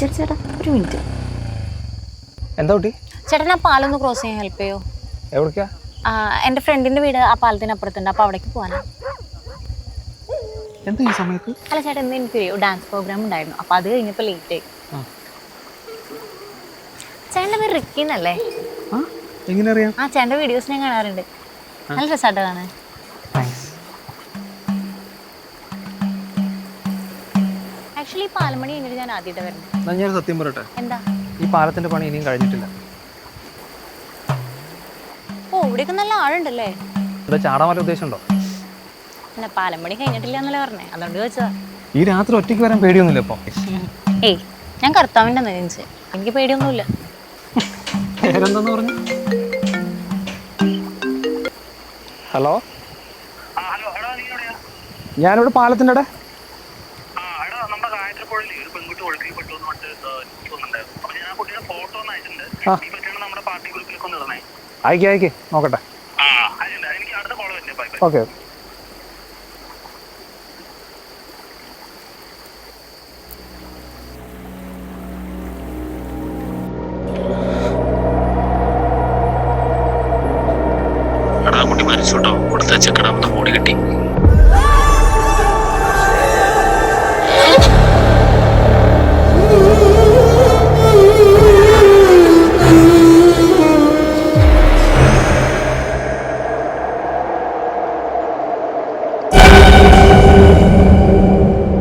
ചേട്ടാ ഒരു മിനിറ്റ്. എന്താ കുട്ടി? ചേട്ടൻ ആ പാലൊന്ന് ക്രോസ് ചെയ്യാൻ ഹെൽപ്പ് ചെയ്യോ? എവിടേക്കാ? എൻ്റെ ഫ്രണ്ടിന്റെ വീട് ആ പാലത്തിന് അപ്പുറത്തുണ്ട്. അപ്പോൾ അവിടേക്ക് പോകാനാ. എന്താ ഈ സമയത്ത്? അല്ല ചേട്ടാ, ഇന്ന് എനിക്കൊരു ഡാൻസ് പ്രോഗ്രാം ഉണ്ടായിരുന്നു. അപ്പോൾ അത് കഴിഞ്ഞപ്പോൾ ലേറ്റ് ആയി. ചേട്ടൻ്റെ പേര് റിക്കി എന്നല്ലേ? എങ്ങനെ അറിയാം? ചേട്ടൻ്റെ വീഡിയോസ് ഞാൻ കാണാറുണ്ട്. നല്ല രസമായിട്ട് കാണാൻ. ആക്ച്വലി ഈ പാലമണി കഴിഞ്ഞിട്ട് ഞാൻ ആദ്യമായിട്ട് വരുന്നത്. ഞാൻ സത്യം പറയട്ടെ, എന്താ? ഈ പാലത്തിന്റെ പണി ഇനിയും കഴിഞ്ഞിട്ടില്ല. ഓ, ഇവിടെയൊക്കെ നല്ല ആഴുണ്ടല്ലേ? ഇവിടെ ചാടാൻ വല്ല ഉദ്ദേശമുണ്ടോ? പിന്നെ പാലമണി കഴിഞ്ഞിട്ടില്ല എന്നല്ലേ പറഞ്ഞേ, അതുകൊണ്ട് ചോദിച്ചതാ. ഈ രാത്രി ഒറ്റയ്ക്ക് വരാൻ പേടിയൊന്നുമില്ല ഇപ്പൊ? ഏയ്, ഞാൻ കർത്താവിൻ്റെ നെഞ്ച്, എനിക്ക് പേടിയൊന്നുമില്ല. പേരെന്താന്ന് പറഞ്ഞു? ഹലോ, ഞാനിവിടെ പാലത്തിന്റെ അവിടെ. അയക്കേ നോക്കട്ടെ. ഓക്കെ. കുട്ടി മരിച്ചു കേട്ടോ, കൊടുത്ത ചെക്കടാവുന്ന ബോഡി കിട്ടി.